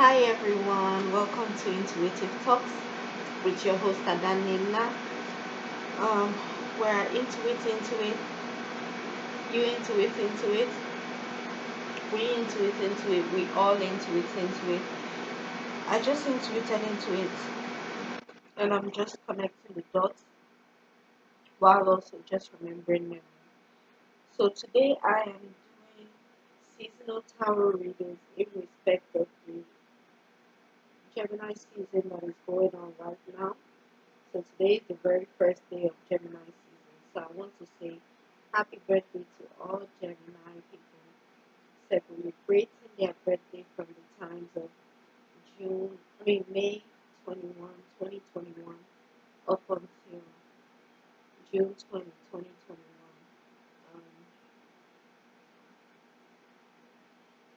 Hi everyone, welcome to Intuitive Talks with your host Adanina. Um, we're into it, you into it, we all into it. I just intuited into it, and I'm just connecting the dots while also just remembering memory. So today I am doing seasonal tarot readings in respect of the Gemini season that is going on right now. So today is the very first day of Gemini season. So I want to say happy birthday to all Gemini people celebrating their birthday from the times of May 21, 2021 up until June 20, 2021. Um,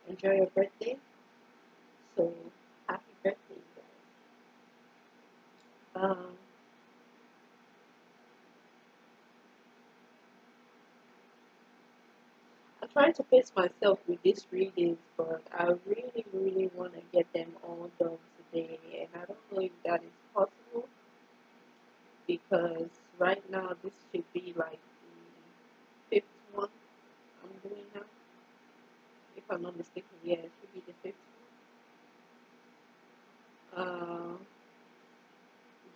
enjoy your birthday. So happy birthday, guys. I'm trying to pace myself with these readings, but I really want to get them all done today, and I don't know if that is possible because right now this should be like the fifth one I'm doing now. If I'm not mistaken, yeah, it should be the fifth one.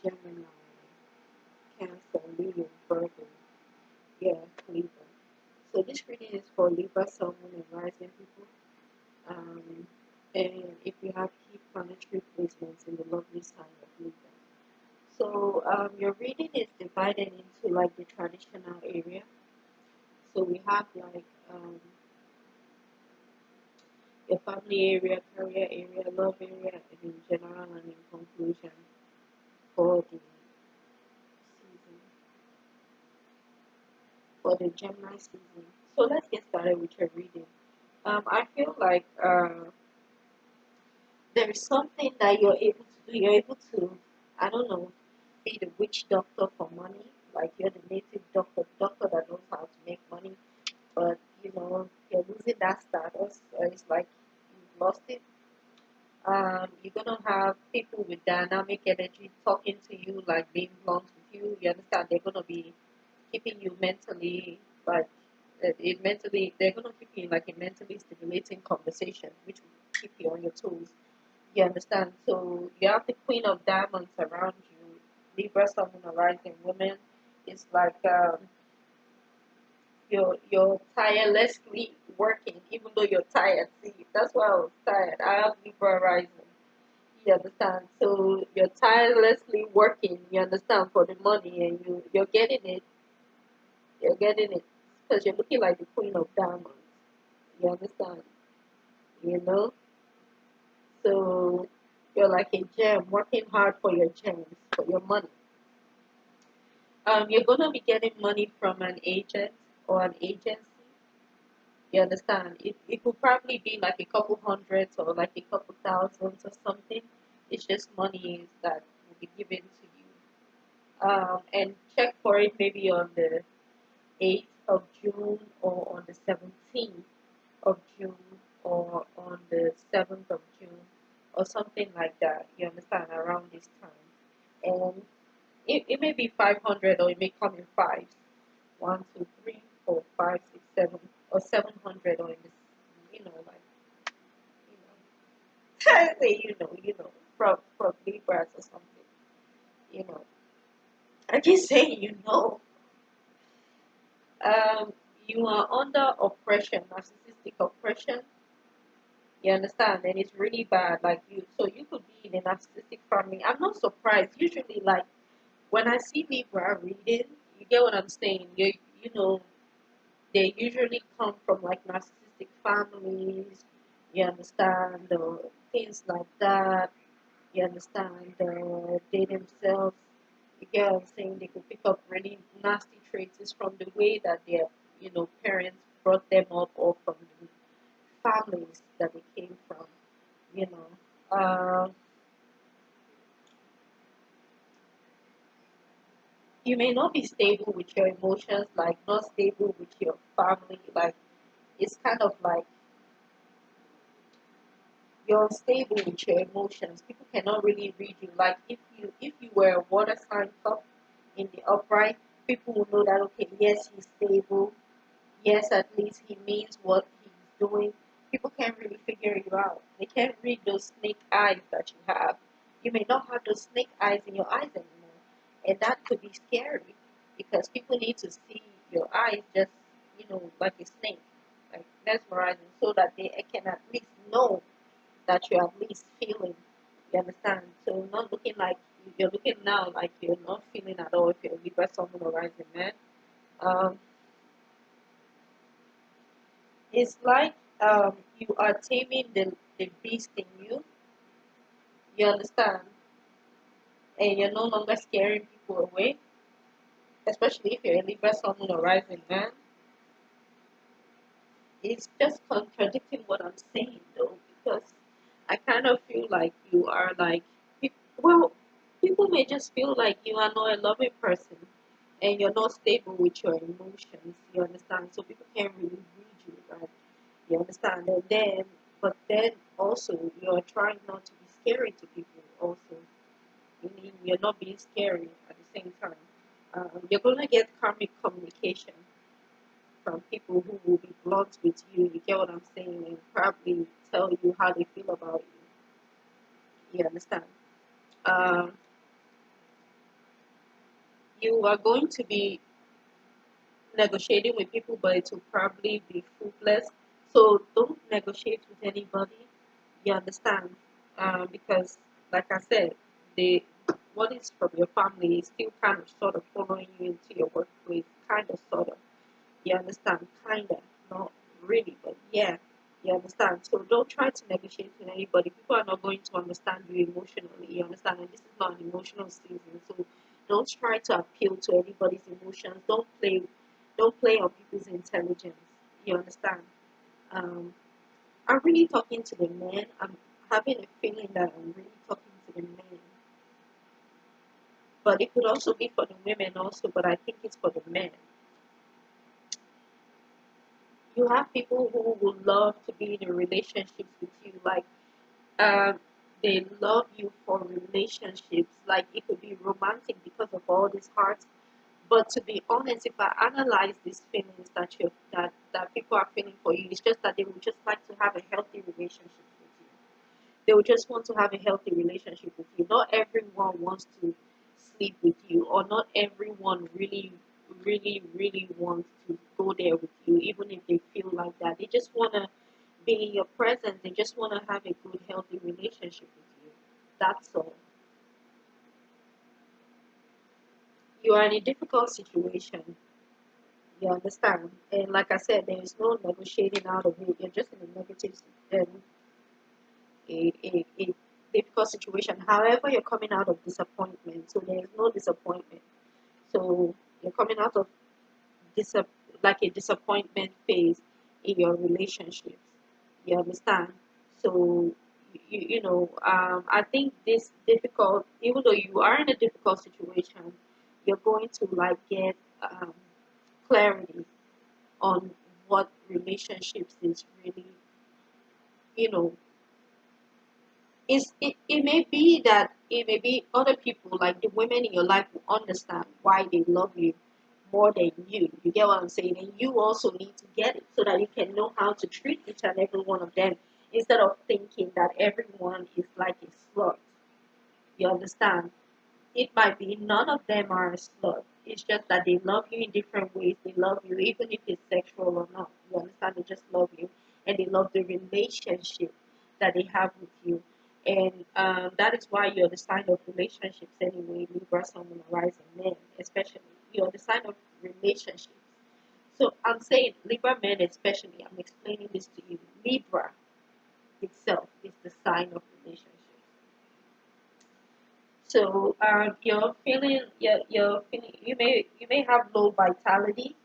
Gemini, Cancer, Leo, Virgo, yeah, Libra. So this reading is for Libra, Sun, Moon, and Rising people. Um, and if you have key planetary placements in the lovely sign of Libra. So your reading is divided into like the traditional area. So we have like your family area, career area, love area, and in general and in conclusion for the season, for the Gemini season. So let's get started with your reading. I feel like there is something that you're able to do. You're able to, I don't know, be the witch doctor for money. Like you're the native doctor that knows how to make money, but you're losing that status. It's like you've lost it. You're gonna have people with dynamic energy talking to you, like being blunt with you. You understand? They're gonna be keeping you mentally like they're gonna keep you in like a mentally stimulating conversation, which will keep you on your toes. You understand? So you have the Queen of Diamonds around you, Libra, Sun, Rising women. It's like you're tirelessly working, even though you're tired. See, that's why I was tired. I have Libra rising. You understand? So you're tirelessly working. You understand for the money, and you're getting it. You're getting it because you're looking like the Queen of Diamonds. You understand? You know. So you're like a gem, working hard for your gems, for your money. You're gonna be getting money from an agent or an agency. You understand? It could probably be like a couple hundreds or like a couple thousands or something. It's just money that will be given to you. And check for it maybe on the 8th of June or on the 17th of June or on the 7th of June or something like that. You understand? Around this time. And it may be 500 or it may come in fives. 1, 2, 3, 4, 5, 6, 7, or 700 or in this, like, say, from Libras or something, you know. I just say, you are under oppression, narcissistic oppression. You understand? And it's really bad. Like so you could be in a narcissistic family. I'm not surprised. Usually, like when I see Libra reading, you get what I'm saying. You know, they usually come from like narcissistic families. You understand, or things like that. You understand, they themselves. You get what I'm saying? They could pick up really nasty traits it's from the way that their parents brought them up, or from the families that they came from. You know, you may not be stable with your emotions, like not stable with your family. Like it's kind of like you're unstable with your emotions. People cannot really read you. Like if you were a water sign cup in the upright, people will know that okay, yes, he's stable. Yes, at least he means what he's doing. People can't really figure you out. They can't read those snake eyes that you have. You may not have those snake eyes in your eyes anymore. And that could be scary because people need to see your eyes just, like a snake, like mesmerizing, so that they can at least know that you're at least feeling. You understand? So not looking like you're looking now like you're not feeling at all if you're a Libra, someone or rising man. Um, it's like you are taming the beast in you. You understand? And you're no longer scaring people away, especially if you're a Libra, someone or rising man. It's just contradicting what I'm saying though, because I kind of feel like you are like, well, people may just feel like you are not a loving person and you're not stable with your emotions. You understand? So people can't really read you, right? You understand? But then also you're trying not to be scary to people. Also, meaning you're not being scary at the same time. You're gonna get karmic communication from people who will be blunt with you. You get what I'm saying, and probably tell you how they feel about you. You understand? Um, you are going to be negotiating with people, but it will probably be fruitless. So don't negotiate with anybody. You understand? Because, like I said, the what is from your family is still kind of sort of following you into your workplace, kind of sort of. You understand? Kind of, not really, but yeah, you understand. So don't try to negotiate with anybody. People are not going to understand you emotionally. You understand? And this is not an emotional season, so don't try to appeal to anybody's emotions. Don't play on people's intelligence. You understand? Um, I'm really talking to the men. I'm having a feeling that I'm really talking to the men, but it could also be for the women also. But I think it's for the men. You have people who would love to be in a relationship with you, like um, they love you for relationships. Like it could be romantic because of all these hearts. But to be honest, if I analyze these feelings that people are feeling for you, it's just that they would just like to have a healthy relationship with you. They would just want to have a healthy relationship with you. Not everyone wants to sleep with you, or not everyone really, really, really wants to go there with you, even if they feel like that. They just want to be in your presence. They just want to have a good, healthy relationship with you. That's all. You are in a difficult situation. You understand? And like I said, there is no negotiating out of it. You're just in a negative, um, a difficult situation. However, you're coming out of disappointment, so there is no disappointment. So you're coming out of disap- like a disappointment phase in your relationships. You understand? So I think this difficult, even though you are in a difficult situation, you're going to like get clarity on what relationships is really, you know, it may be that it may be other people like the women in your life will understand why they love you more than you. You get what I'm saying? And you also need to get it so that you can know how to treat each and every one of them instead of thinking that everyone is like a slut. You understand? It might be none of them are a slut. It's just that they love you in different ways. They love you even if it's sexual or not. You understand? They just love you and they love the relationship that they have with you. And that is why you're the sign of relationships anyway, Libra, Sun, and rising men, especially. You're the sign of relationships. So I'm saying Libra men especially, I'm explaining this to you. Libra itself is the sign of relationships. So you're feeling you may have low vitality,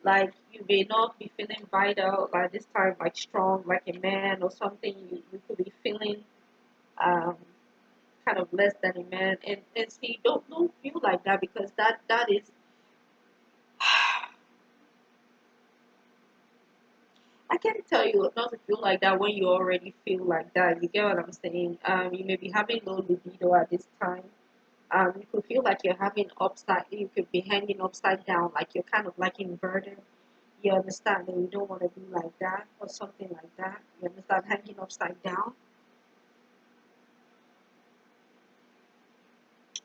like you may not be feeling vital like this time, like strong like a man or something. You could be feeling um kind of less than a man, and see, don't feel like that, because that is I can't tell you not to feel like that when you already feel like that. You get what I'm saying? You may be having low libido at this time. You could feel like you're having upside. You could be hanging upside down, like you're kind of like inverted. You understand? And you don't want to be like that or something like that. You understand? Hanging upside down,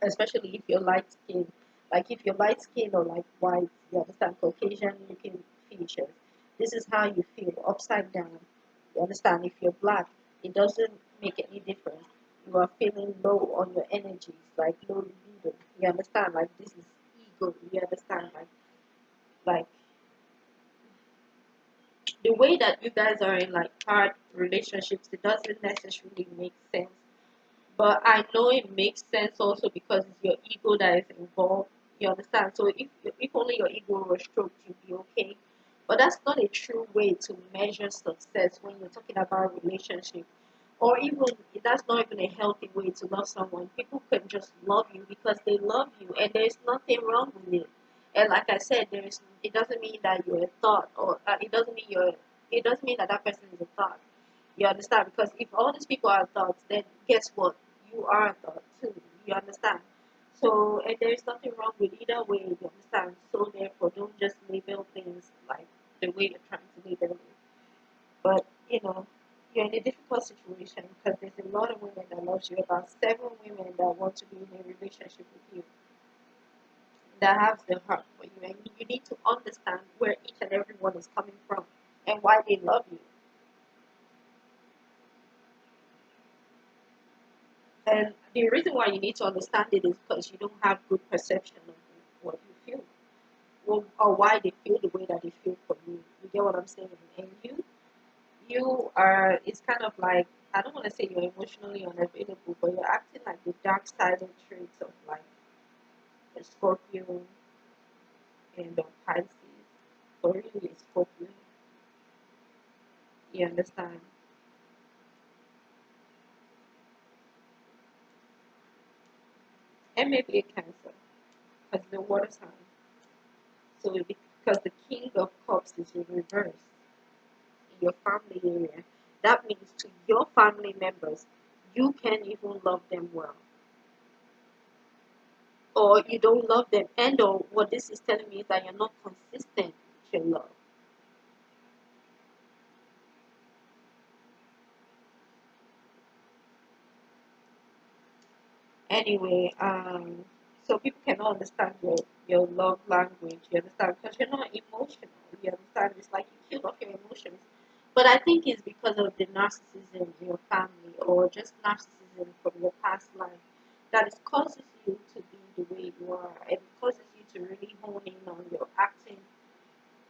especially if you're light skin. Like if you're light skin or like white, you understand? Caucasian looking features. This is how you feel upside down. You understand? If you're black, it doesn't make any difference. You are feeling low on your energies, like low libido. You understand? Like this is ego. You understand? Like the way that you guys are in like hard relationships, it doesn't necessarily make sense. But I know it makes sense also because it's your ego that is involved. You understand? So if only your ego was stroked, you'd be okay. But that's not a true way to measure success when you're talking about relationship. Or even that's not even a healthy way to love someone. People can just love you because they love you, and there's nothing wrong with it. And like I said, there's it doesn't mean that you're a thought, or it doesn't mean that that person is a thought. You understand? Because if all these people are thoughts, then guess what? You are a thought too. You understand? So, and there's nothing wrong with either way. You understand? So therefore, don't just label things like the way you're trying to label it. But you're in a difficult situation because there's a lot of women that loves you. About 7 women that want to be in a relationship with you, that have the heart for you, and you need to understand where each and every one is coming from and why they love you. And the reason why you need to understand it is because you don't have good perception of what you feel, or why they feel the way that they feel for you. You get what I'm saying? And you are. It's kind of like, I don't want to say you're emotionally unavailable, but you're acting like the dark sided traits of like a Scorpio and a Pisces, or really a Scorpio. You understand? And maybe a Cancer, because the water sign. So because the King of Cups is in reverse in your family area, that means to your family members, you can't even love them well, or you don't love them, and or what this is telling me is that you're not consistent with your love. Anyway, so people cannot understand your love language. You understand? Because you're not emotional. You understand? It's like you kill off your emotions. But I think it's because of the narcissism in your family, or just narcissism from your past life, that it causes you to be the way you are, and it causes you to really hone in on your acting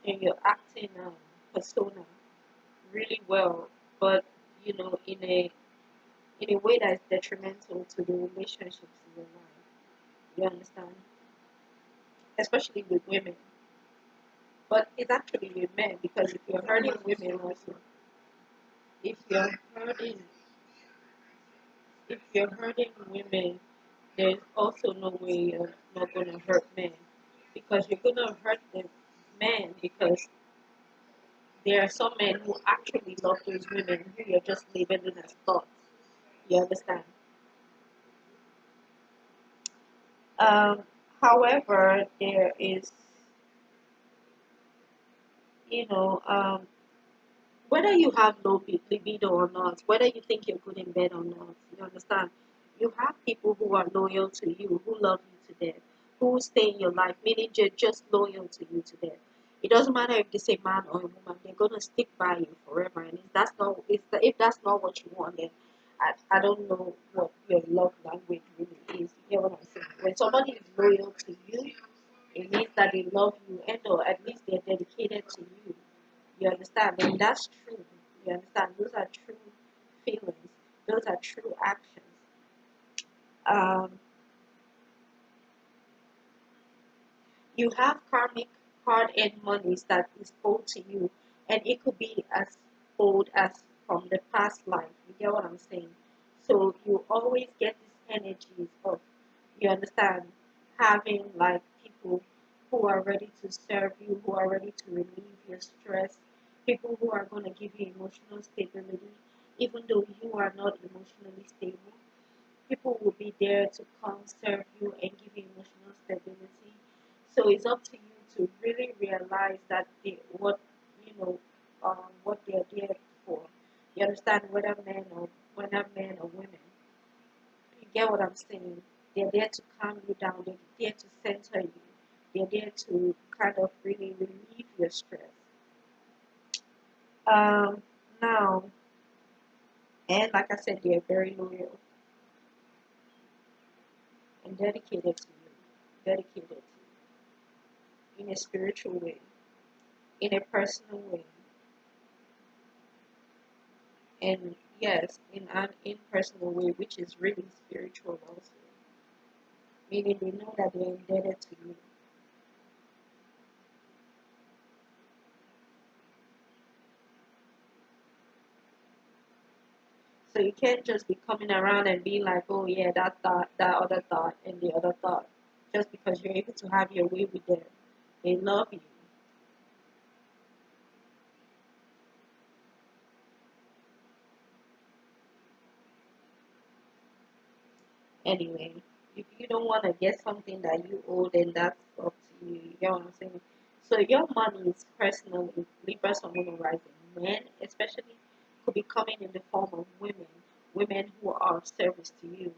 and your acting persona really well. But in a way that is detrimental to the relationships in your life. You understand? Especially with women. But it's actually with men, because if you're hurting women also, if you're hurting if you're hurting women, there's also no way you're not gonna hurt men. Because you're gonna hurt the men because there are some men who actually love those women who you're just labeling as thoughts. You understand? Um, However, there is, you know, whether you have low libido or not, whether you think you're good in bed or not, you understand? You have people who are loyal to you, who love you to death, who stay in your life, meaning they're just loyal to you to death. It doesn't matter if it's a man or a woman, they're gonna stick by you forever. And if that's not what you want, then I don't know what your love language really is. You get what I'm saying? When somebody is loyal to you, it means that they love you, and or at least they're dedicated to you. You understand? And that's true. You understand? Those are true feelings. Those are true actions. Um, you have karmic hard-earned monies that is owed to you, and it could be as old as from the past life. You get what I'm saying? So you always get these energies of, you understand, having like people who are ready to serve you, who are ready to relieve your stress. people who are going to give you emotional stability, even though you are not emotionally stable. People will be there to come serve you and give you emotional stability. So it's up to you to really realize that you know what they're there for. You understand, whether men or women. You get what I'm saying? They're there to calm you down. They're there to center you. They're there to kind of really relieve your stress. Um, Now, and like I said, they're very loyal and dedicated to you. Dedicated to you in a spiritual way, in a personal way, and yes, in an impersonal way, which is really spiritual also. Meaning they know that they're indebted to you. So you can't just be coming around and being like, oh yeah, that thought, that other thought, and the other thought, just because you're able to have your way with them. They love you. Anyway, if you don't want to get something that you owe, then that's up to you. You get what I'm saying? So your money is personal. With Libra Sun Moon rising, men especially could be coming in the form of women, women who are of service to you,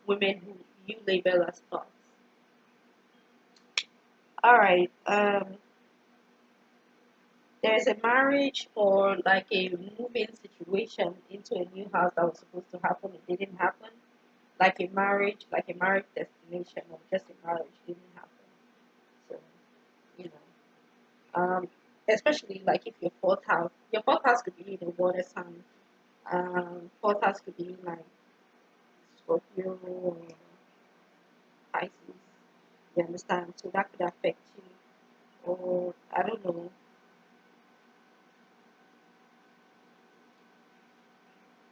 women who you label as thoughts. All right. There's a marriage or like a moving situation into a new house that was supposed to happen. It didn't happen. Like a marriage destination, or just a marriage didn't happen. So, you know, especially like if your fourth house could be in a water sign. Fourth house could be like Scorpio or Pisces. You understand? So that could affect you, or I don't know,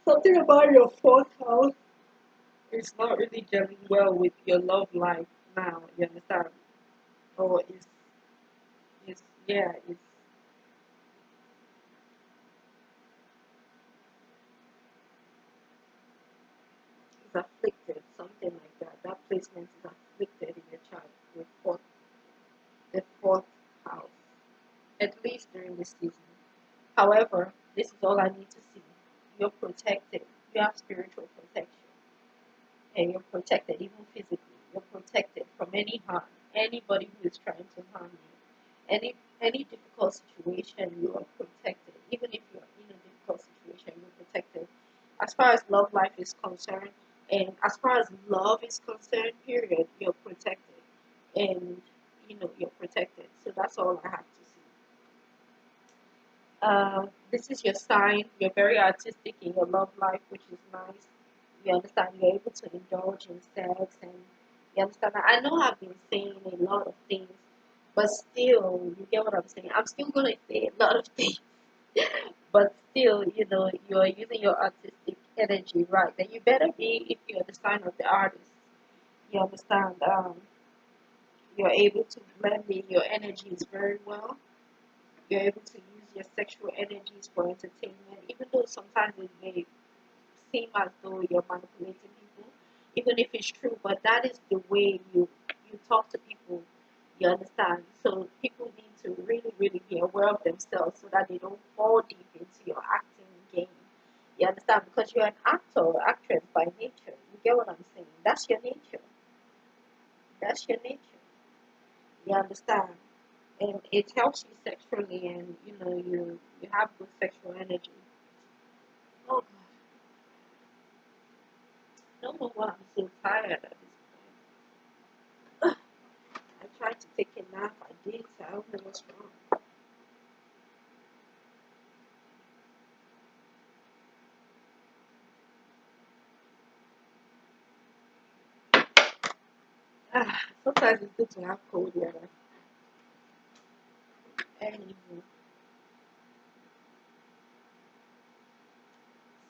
something about your fourth house is not really gelling well with your love life now. You understand? Or is yeah, it's afflicted, something like that. That placement is afflicted in your chart, the fourth house, at least during this season. However, this is all I need to see. You're protected. You have spiritual protection, and you're protected even physically. You're protected from any harm, anybody who is trying to harm you. Any difficult situation, you are protected. Even if you're in a difficult situation, you're protected. As far as love life is concerned, and as far as love is concerned, period, you're protected. And you're protected. So that's all I have to see. This is your sign. You're very artistic in your love life, which is nice. You understand you're able to indulge in sex, and you understand. I know I've been saying a lot of things, but still, you get what I'm saying. I'm still gonna say a lot of things, but still, you are using your artistic energy right. Then you better be, if you're the sign of the artist. You understand. You're able to blend in your energies very well. You're able to use your sexual energies for entertainment, even though sometimes it may seem as though you're manipulating people, even if it's true, but that is the way you talk to people, you understand? So people need to really, really be aware of themselves so that they don't fall deep into your acting game. You understand? Because you're an actor or actress by nature. You get what I'm saying? That's your nature. That's your nature. You understand? And it helps you sexually, and you have good sexual energy. Oh God, I don't know why I'm so tired at this point. I tried to take a nap, I did, so I don't know what's wrong. Sometimes it's good to have cold weather. Anywho,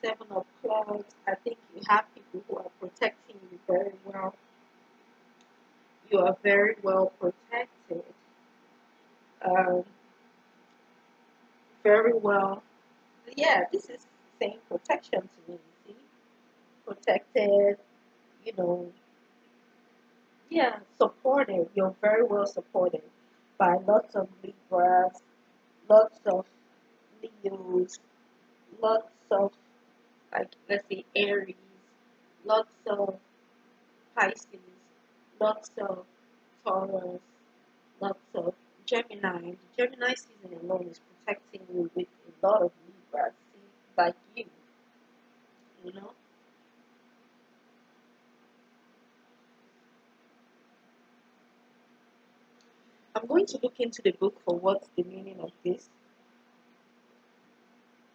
7 o'clock. I think you have people who are protecting you very well. You are very well protected. Um, very well. Yeah, this is saying protection to me. See, protected. You know, yeah, supported. You're very well supported by lots of Libras, lots of Leos, lots of, like, let's say, Aries, lots of Pisces, lots of Taurus, lots of Gemini. The Gemini season alone is protecting you with a lot of Libras, see, like you know. I'm going to look into the book for what's the meaning of this.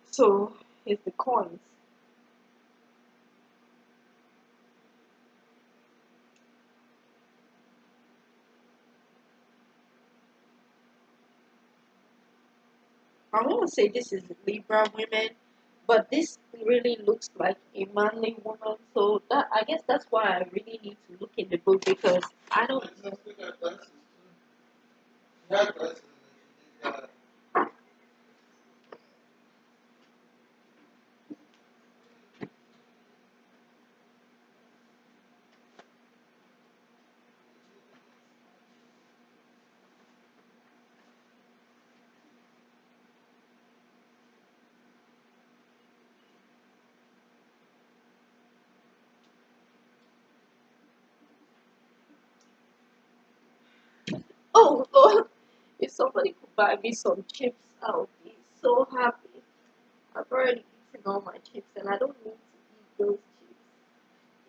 So, it's the coins. I want to say this is Libra women, but this really looks like a manly woman. So that, I guess that's why I really need to look in the book, because I don't know. Oh Lord, if somebody could buy me some chips, I would be so happy. I've already eaten all my chips and I don't need to eat those chips.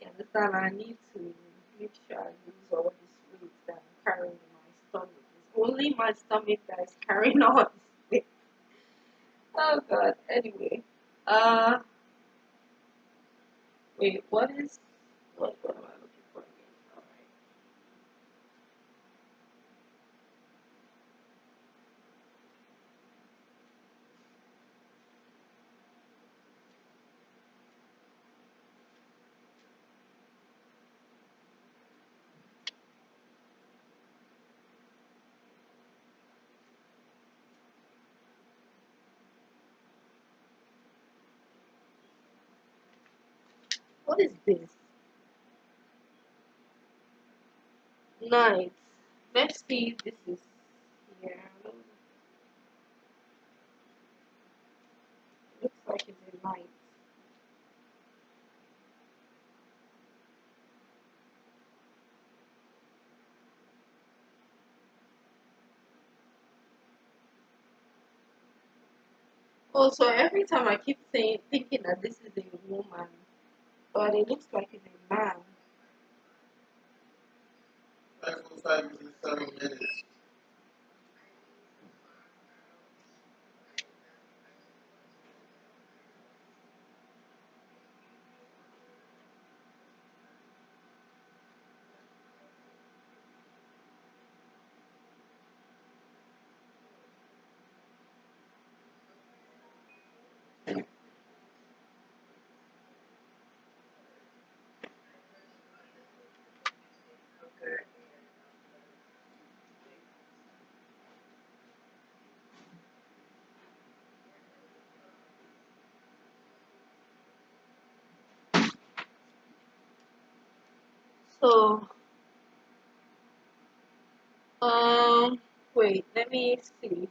You understand? I need to make sure I lose all this weight that I'm carrying in my stomach. It's only my stomach that is carrying all this weight. Oh God. Anyway, uh, wait. What am I looking for again? All right. What is this? Night. Let's see if this is here. Looks like it's a night. Also, every time I keep saying, thinking that this is a woman, but it looks like it's a man. So, um, wait, let me see.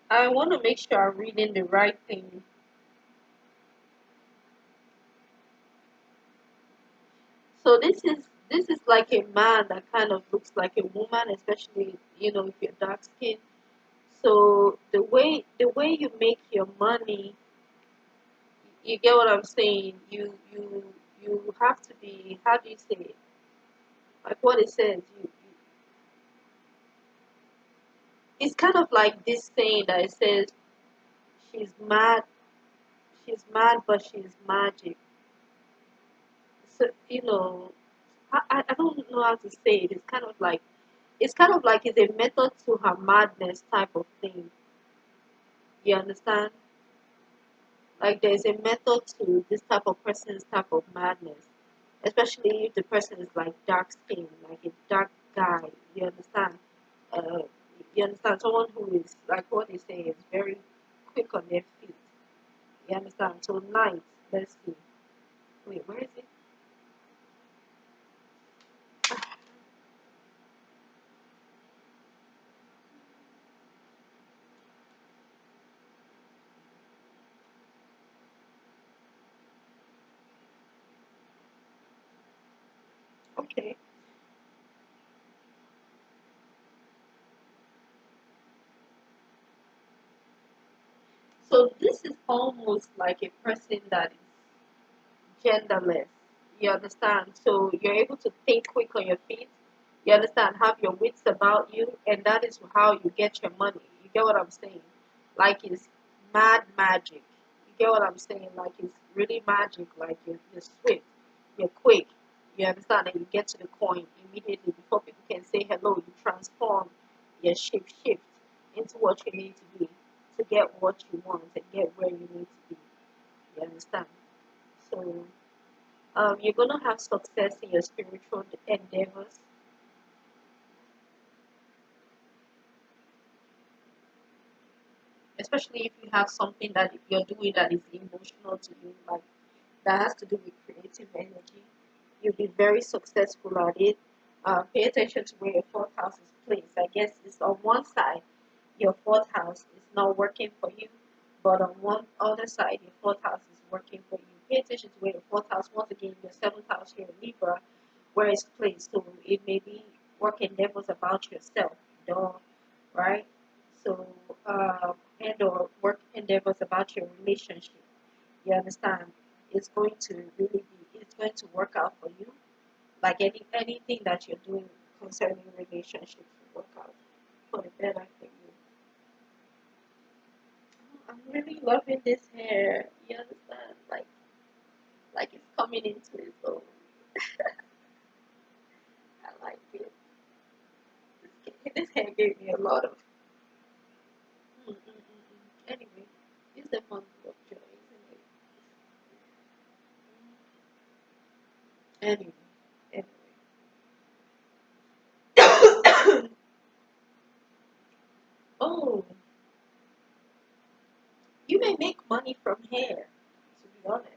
I want to make sure I'm reading the right thing. So this is like a man that kind of looks like a woman, especially if you're dark skinned. So the way you make your money, you get what I'm saying. You have to be, how do you say it? Like what it says. It's kind of like this saying that it says she's mad, she's mad, but she's magic. So I don't know how to say it. It's kind of like it's a method to her madness type of thing. You understand? Like there's a method to this type of person's type of madness, especially if the person is like dark skin, like a dark guy. You understand? Uh, you understand? Someone who is like what they say is very. quick on their feet. You understand? So night, let's see. Wait, where is it? Okay. So this is almost like a person that is genderless. You understand? So you're able to think quick on your feet. You understand? Have your wits about you, and that is how you get your money. You get what I'm saying? Like it's mad magic. You get what I'm saying? Like it's really magic. Like you're swift, you're quick. You understand? And you get to the coin immediately before people can say hello. You transform, you shift into what you need to be to get what you want and get where you need to be. You understand? So you're gonna have success in your spiritual endeavors, especially if you have something that you're doing that is emotional to you, like that has to do with creative energy. You'll be very successful at it. Pay attention to where your fourth house is placed. I guess it's on one side, your fourth house is not working for you, but on one other side, your fourth house is working for you. Pay attention to where your fourth house, once again, your seventh house here in Libra, where it's placed. So it may be work endeavors about yourself, duh, right? So, and or work endeavors about your relationship. You understand? It's going to really be, it's going to work out for you. Like anything that you're doing concerning relationships will work out for the better for you. I'm really loving this hair. You understand? Like it's coming into its own. I like it. This hair gave me a lot of. Anyway, it's the month of joy, isn't it? Anyway. Oh, you may make money from hair. To be honest,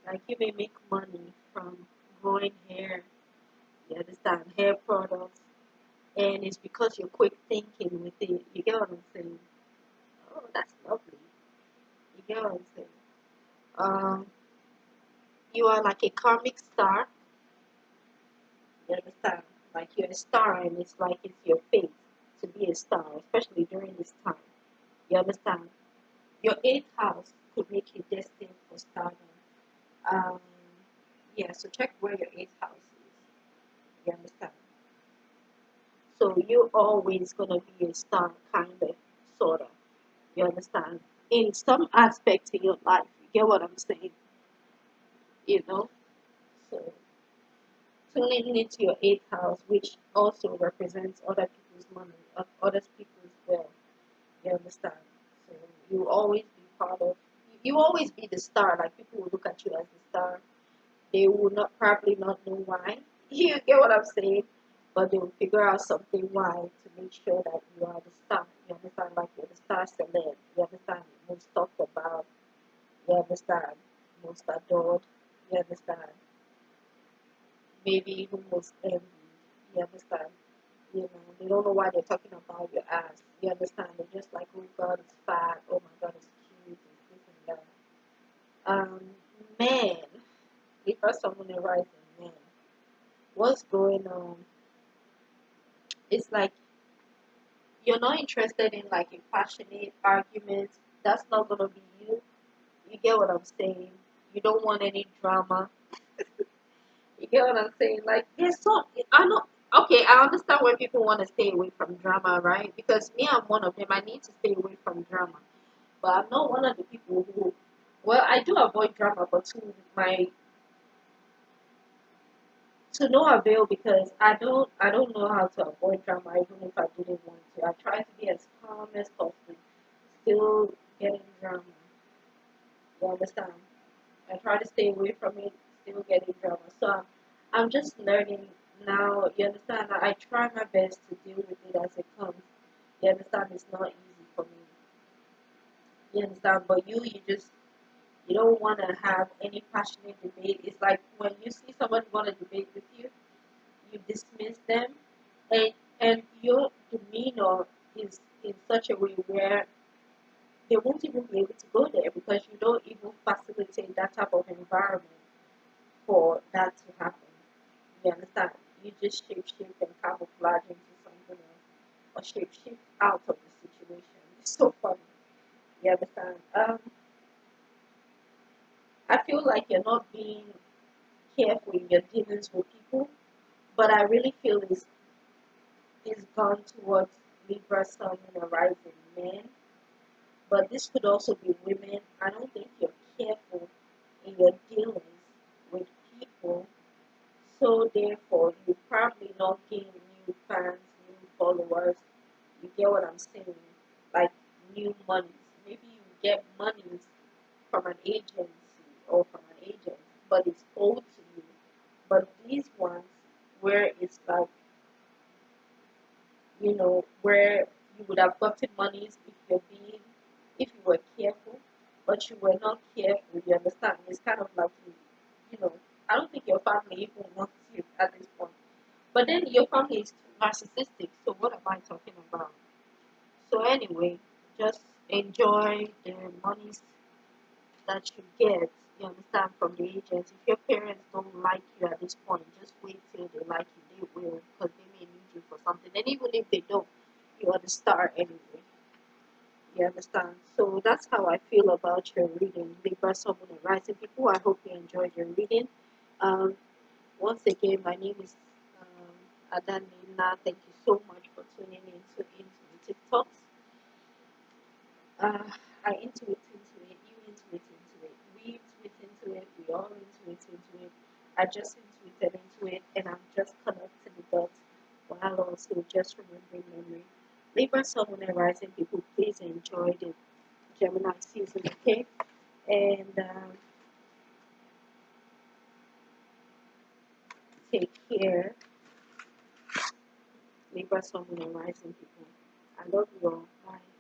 like you may make money from growing hair. You understand? Hair products, and it's because you're quick thinking with it. You get what I'm saying? Oh, that's lovely. You get what I'm saying? Um, you are like a karmic star. You understand? Like you're a star, and it's like it's your fate to be a star, especially during this time. You understand? Your eighth house could make you destined for stardom. Um, yeah, so check where your eighth house is. You understand? So you're always gonna be a star, kind of, sort of. You understand? In some aspects in your life, you get what I'm saying? You know? So tuning into your eighth house, which also represents other people's money, other people's wealth. You understand? So you always be part of. You always be the star. Like people will look at you as the star. They will not probably not know why. You get what I'm saying? But they will figure out something why to make sure that you are the star. You understand? Like you're the star celeb. You understand? Most talked about. You understand? Most adored. You understand? Maybe even most envied. You understand? You know, they don't know why they're talking about your ass. You understand? They're just like, oh God, it's fat. Oh my God, it's cute. It's this and that. Man, if I someone a rising man, what's going on? It's like you're not interested in like a passionate argument. That's not gonna be you. You get what I'm saying? You don't want any drama. You get what I'm saying? Like there's so I know. Okay, I understand why people want to stay away from drama, right? Because me, I'm one of them. I need to stay away from drama, but I'm not one of the people who. Well, I do avoid drama, but to no avail because I don't know how to avoid drama even if I didn't want to. I try to be as calm as possible, still getting drama. You understand? I try to stay away from it, still getting drama. So I'm just learning now. You understand? I try my best to deal with it as it comes. You understand? It's not easy for me. You understand? But you just you don't want to have any passionate debate. It's like when you see someone want to debate with you, you dismiss them, and your demeanor is in such a way where they won't even be able to go there because you don't even facilitate that type of environment for that to happen. You understand? You just shape shift and camouflage into something else or shape shift out of the situation. It's so funny. You understand? I feel like you're not being careful in your dealings with people, but I really feel it's gone towards Libra, Sun, and a rising men. But this could also be women. I don't think you're careful in your dealings with people, so therefore you probably not gain new fans, new followers. You get what I'm saying? Like new monies. Maybe you get monies from an agency or from an agent, but it's owed to you. But these ones where it's like, where you would have gotten monies if you were careful, but you were not careful, you understand? It's kind of like you know, I don't think your family even wants you at this point. But then your family is narcissistic, so what am I talking about? So anyway, just enjoy the monies that you get, you understand, from the agents. If your parents don't like you at this point, just wait till they like you. They will, because they may need you for something. And even if they don't, you are the star anyway. You understand? So that's how I feel about your reading. Libra, Someone and Rising people. I hope you enjoyed your reading. Um, Once again, my name is Adanina. Thank you so much for tuning into TikToks. Uh, I intuit into it, you intuit into it, we intuit into it, we all intuit into it. I just intuited into it, and I'm just connecting the dots while also just remembering memory. Libra, Sun, and Rising people, please enjoy the Gemini season, okay? And take care, Libra, Sun, and Rising people. I love you all. Bye.